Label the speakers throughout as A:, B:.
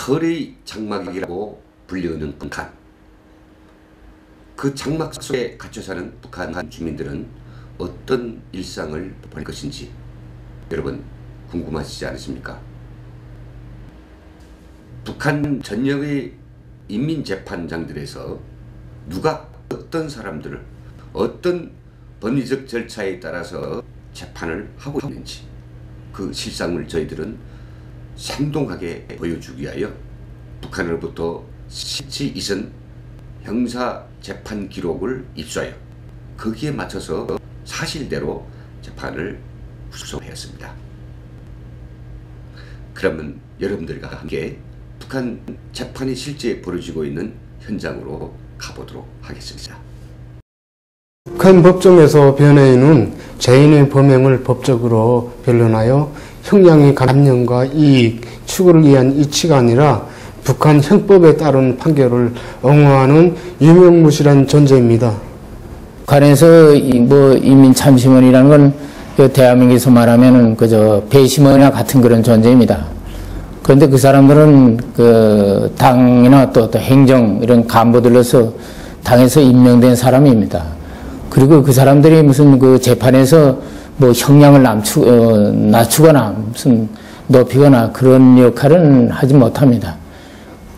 A: 철의 장막이라고 불리우는 북한. 그 장막 속에 갇혀 사는 북한 주민들은 어떤 일상을 보낼 것인지 여러분 궁금하시지 않으십니까? 북한 전역의 인민재판장들에서 누가 어떤 사람들을 어떤 법리적 절차에 따라서 재판을 하고 있는지 그 실상을 저희들은 생동하게 보여주기 위하여 북한으로부터 실치 이선 형사재판 기록을 입수하여 거기에 맞춰서 사실대로 재판을 구성하였습니다. 그러면 여러분들과 함께 북한 재판이 실제 벌어지고 있는 현장으로 가보도록 하겠습니다.
B: 북한 법정에서 변호인은 죄인의 범행을 법적으로 변론하여 형량의 감형과 이익, 추구를 위한 이치가 아니라 북한 형법에 따른 판결을 옹호하는 유명무실한 존재입니다.
C: 북한에서 인민참심원이라는 건 대한민국에서 말하면은 그저 배심원이나 같은 그런 존재입니다. 그런데 그 사람들은 그 당이나 또 행정 이런 간부들로서 당에서 임명된 사람입니다. 그리고 그 사람들이 무슨 그 재판에서 뭐 형량을 낮추거나 무슨 높이거나 그런 역할은 하지 못합니다.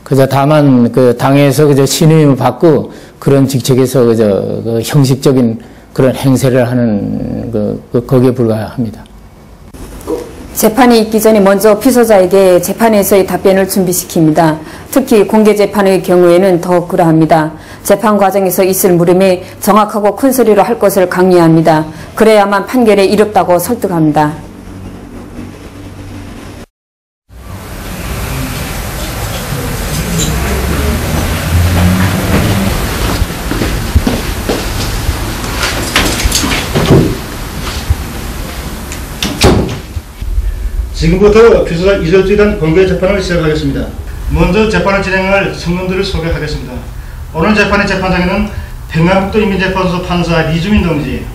C: 그저 다만 그 당에서 그저 신임을 받고 그런 직책에서 그저 그 형식적인 그런 행세를 하는 거기에 불과합니다.
D: 재판이 있기 전에 먼저 피소자에게 재판에서의 답변을 준비시킵니다. 특히 공개재판의 경우에는 더욱 그러합니다. 재판 과정에서 있을 물음에 정확하고 큰 소리로 할 것을 강요합니다. 그래야만 판결에 이롭다고 설득합니다.
E: 지금부터 피소자 이설주에 대한 공개 재판을 시작하겠습니다. 먼저 재판을 진행할 성명들을 소개하겠습니다. 오늘 재판의 재판장에는 평안북도 인민재판소 판사 리주민 동지,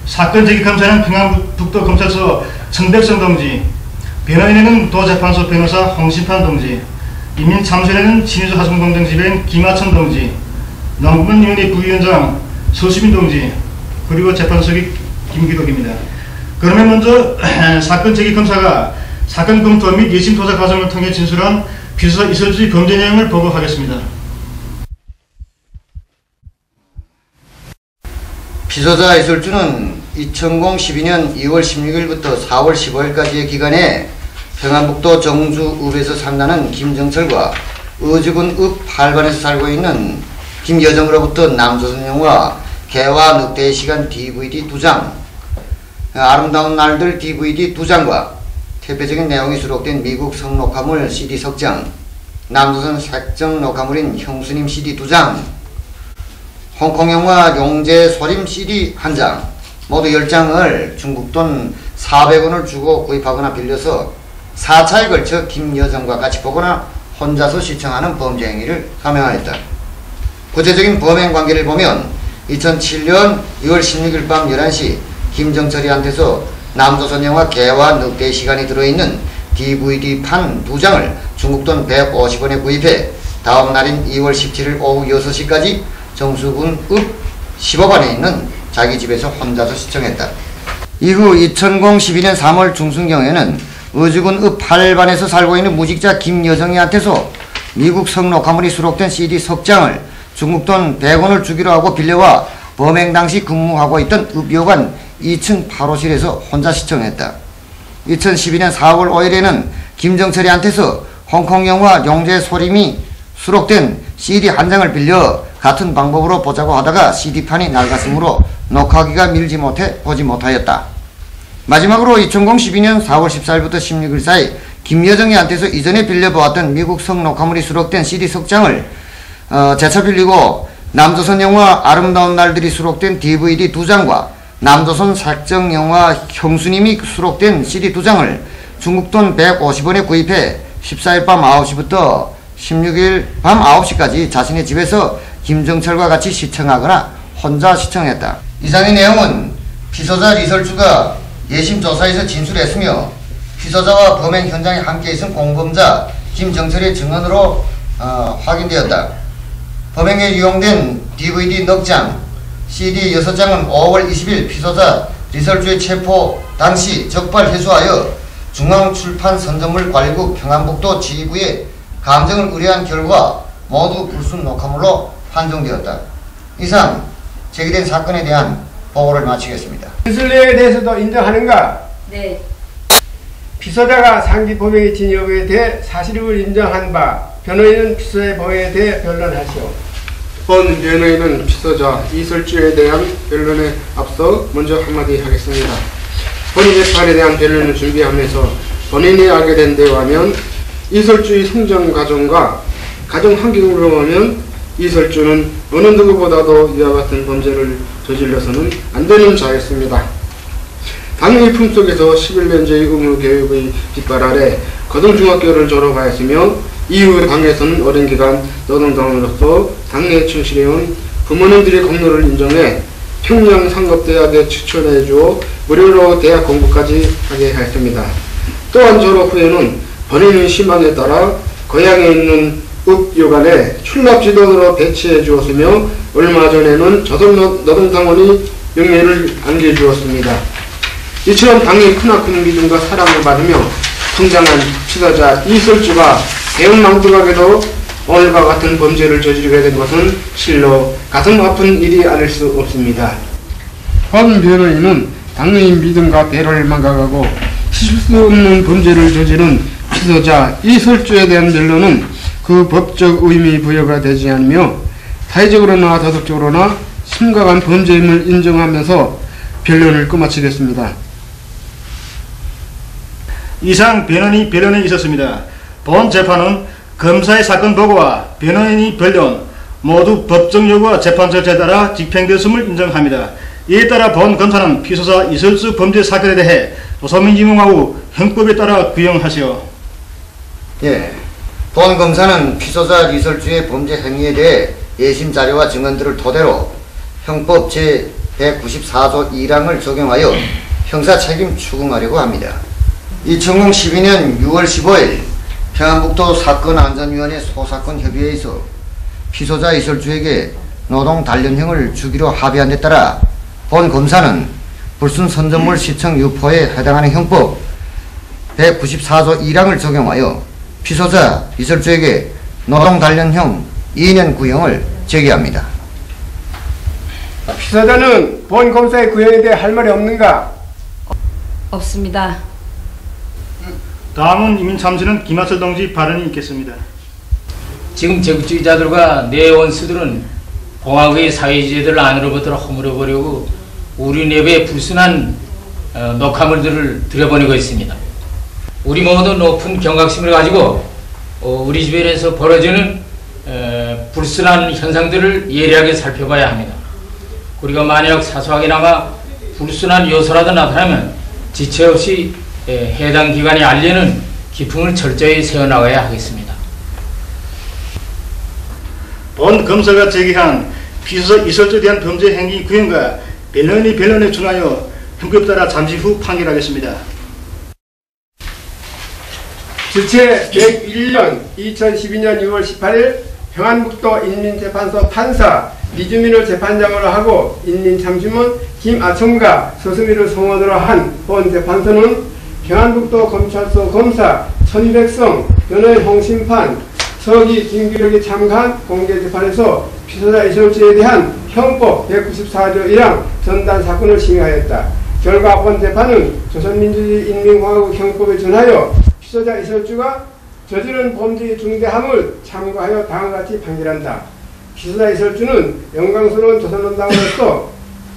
E: 사건 제기검사는 평안북도 검찰서 정백성 동지, 변호인에는 도재판소 변호사 홍신판 동지, 인민참수인에는 친위조 하중공정지배인 김하천 동지, 남북민위원회 부위원장 서수민 동지, 그리고 재판석이 김기덕입니다. 그러면 먼저 사건 제기검사가 사건 검토 및 예심 조사 과정을 통해 진술한 피소자 이설주의 범죄 내용을 보고하겠습니다.
F: 피소자 이설주는 2012년 2월 16일부터 4월 15일까지의 기간에 평안북도 정주읍에서 산나는 김정철과 어주군 읍 8반에서 살고 있는 김여정으로부터 남조선 영화 개와 늑대의 시간 DVD 2장, 아름다운 날들 DVD 2장과 대표적인 내용이 수록된 미국 성녹화물 CD 석장, 남조선 색정 녹화물인 형수님 CD 2장, 홍콩 영화 용재 소림 CD 1장, 모두 10장을 중국 돈 400원을 주고 구입하거나 빌려서 4차에 걸쳐 김여정과 같이 보거나 혼자서 시청하는 범죄 행위를 감행하였다. 구체적인 범행 관계를 보면 2007년 2월 16일 밤 11시 김정철이한테서 남조선 영화 개와 늑대의 시간이 들어있는 DVD판 2장을 중국돈 150원에 구입해 다음 날인 2월 17일 오후 6시까지 정수군 읍 15반에 있는 자기 집에서 혼자서 시청했다. 이후 2012년 3월 중순경에는 어주군 읍 8반에서 살고 있는 무직자 김여정이한테서 미국 성녹화물이 수록된 CD 석장을 중국돈 100원을 주기로 하고 빌려와 범행 당시 근무하고 있던 읍요관 2층 8호실에서 혼자 시청했다. 2012년 4월 5일에는 김정철이한테서 홍콩 영화 용재 소림이 수록된 CD 한 장을 빌려 같은 방법으로 보자고 하다가 CD판이 낡았으므로 녹화기가 밀지 못해 보지 못하였다. 마지막으로 2012년 4월 14일부터 16일 사이 김여정이한테서 이전에 빌려보았던 미국 성녹화물이 수록된 CD 석장을 재차 빌리고 남조선 영화 아름다운 날들이 수록된 DVD 2장과 남조선 색정 영화 형수님이 수록된 CD 2장을 중국돈 150원에 구입해 14일 밤 9시부터 16일 밤 9시까지 자신의 집에서 김정철과 같이 시청하거나 혼자 시청했다. 이상의 내용은 피소자 리설주가 예심 조사에서 진술했으며 피소자와 범행 현장에 함께 있은 공범자 김정철의 증언으로 확인되었다. 범행에 이용된 DVD 넉 장, CD 6장은 5월 20일 피소자 리설주의 체포 당시 적발 회수하여 중앙출판선전물관리국 평안북도 지휘부에 감정을 의뢰한 결과 모두 불순 녹화물로 판정되었다. 이상 제기된 사건에 대한 보고를 마치겠습니다.
G: 기술례에 대해서도 인정하는가?
D: 네.
G: 피소자가 상기 범행의 진역에 대해 사실을 인정한 바 변호인은 피소자의 범행에 대해 변론하시오.
B: 본 변호인은 피소자 이설주에 대한 변론에 앞서 먼저 한마디 하겠습니다. 본 재판에 대한 변론을 준비하면서 본인이 알게 된 대화면 이설주의 성장 과정과 가정 환경으로 보면 이설주는 어느 누구보다도 이와 같은 범죄를 저질러서는 안 되는 자였습니다. 당의 품속에서 11년제의 의무교육의 깃발 아래 고등중학교를 졸업하였으며 이후 당에서는 오랜 기간 노동당으로서 당내에 충실해온 부모님들의 공로를 인정해 평양상급대학에 추천해 주어 무료로 대학 공부까지 하게 하였습니다. 또한 졸업 후에는 본인의 희망에 따라 고향에 있는 읍요관에 출납지도로 배치해 주었으며 얼마 전에는 조선노동당원이 명예를 안겨주었습니다. 이처럼 당의 크나큰 믿음과 사랑을 받으며 성장한 피소자 이설주가 대형망두각에도 오늘과 같은 범죄를 저지르게 된 것은 실로 가슴 아픈 일이 아닐 수 없습니다. 본 변호인은 당의 믿음과 대를 망각하고 씻을 수 없는 범죄를 저지른 피소자 이설주에 대한 변론은 그 법적 의미 부여가 되지 않으며 사회적으로나 도덕적으로나 심각한 범죄임을 인정하면서 변론을 끝마치겠습니다.
E: 이상 변호인이 변론에 있었습니다. 본 재판은 검사의 사건 보고와 변호인의 변론 모두 법정 요구와 재판 절차에 따라 집행되었음을 인정합니다. 이에 따라 본 검사는 피소자 이설주 범죄 사건에 대해 조사민지명하고 형법에 따라 규정하시오.
F: 예, 본 검사는 피소자 이설주의 범죄 행위에 대해 예심 자료와 증언들을 토대로 형법 제194조 2항을 적용하여 형사 책임 추궁하려고 합니다. 2012년 6월 15일 평안북도 사건안전위원회 소사건 협의회에서 피소자 이설주에게 노동 단련형을 주기로 합의한 데 따라 본 검사는 불순 선전물 시청 유포에 해당하는 형법 194조 1항을 적용하여 피소자 이설주에게 노동 단련형 2년 구형을 제기합니다.
G: 피소자는 본 검사의 구형에 대해 할 말이 없는가?
D: 없습니다.
E: 다음은 이민 참수는 김하철 동지 발언이 있겠습니다.
C: 지금 제국주의자들과 내원수들은 공화국의 사회주의자들 안으로부터 허물어보려고 우리 내부에 불순한 녹화물들을 들여보내고 있습니다. 우리 모두 높은 경각심을 가지고 우리 주변에서 벌어지는 불순한 현상들을 예리하게 살펴봐야 합니다. 우리가 만약 사소하게나마 불순한 요소라도 나타나면 지체 없이 해당 기관에 알리는 기풍을 철저히 세워나가야 하겠습니다.
E: 본 검사가 제기한 피소자 이설주에 대한 범죄 행위 구형과 변론이 변론에 준하여 형법 따라 잠시 후 판결하겠습니다.
G: 주체 101년 2012년 6월 18일 평안북도 인민재판소 판사 리주민을 재판장으로 하고 인민참심원 김아첨과 서수미를 성원으로 한 본 재판소는 평안북도 검찰소 검사 1200성 변호인 홍심판 서기 김기력이 참가한 공개재판에서 피소자 이설주에 대한 형법 194조 1항 전단 사건을 심의하였다. 결과 본 재판은 조선민주주의 인민공화국 형법에 준하여 피소자 이설주가 저지른 범죄의 중대함을 참고하여 다음과 같이 판결한다. 피소자 이설주는 영광스러운 조선노동당으로서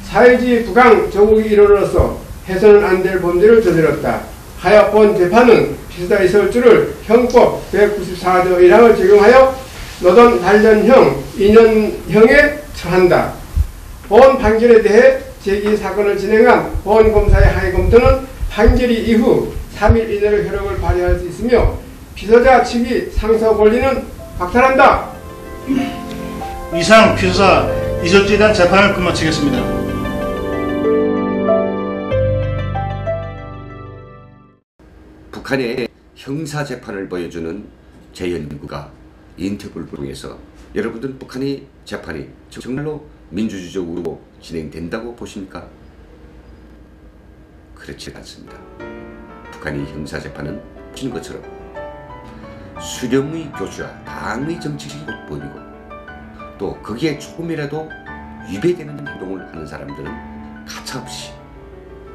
G: 사회주의 부강 조국의 일원으로서 해서는 안 될 범죄를 저질렀다. 하여 본 재판은 피소자 이설주를 형법 194조 1항을 적용하여 노동 단련형 2년형에 처한다. 본 판결에 대해 제기 사건을 진행한 본 검사의 항의 검토는 판결이 이후 3일 이내로 효력을 발휘할 수 있으며 피소자 측이 상소 권리는 박탈한다.
E: 이상 피소자 이설주에 대한 재판을 끝마치겠습니다.
A: 북한의 형사재판을 보여주는 제 연구가 인터뷰를 통해서 여러분들은 북한의 재판이 정말로 민주주의적으로 진행된다고 보십니까? 그렇지 않습니다. 북한의 형사재판은 보신 것처럼 수령의 교주와 당의 정치적이 돋보이고 또 거기에 조금이라도 위배되는 행동을 하는 사람들은 가차없이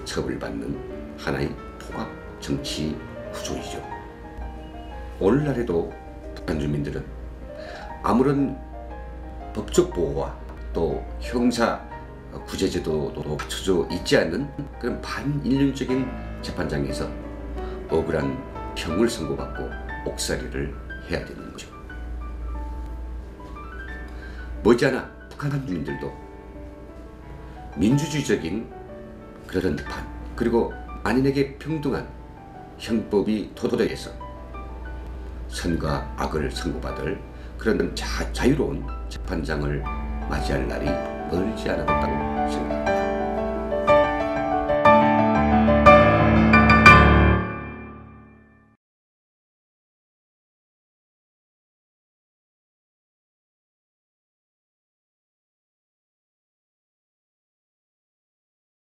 A: 처벌받는 하나의 포괄 정치 구조이죠. 오늘날에도 북한 주민들은 아무런 법적 보호와 또 형사 구제제도도 갖춰져 있지 않는 그런 반인륜적인 재판장에서 억울한 형을 선고받고 옥살이를 해야 되는 거죠. 머지않아 북한 주민들도 민주주의적인 그런 판 그리고 만인에게 평등한 형법이 도덕에서 선과 악을 선고받을 그런 자유로운 재판장을 맞이할 날이 멀지 않았다고 생각합니다.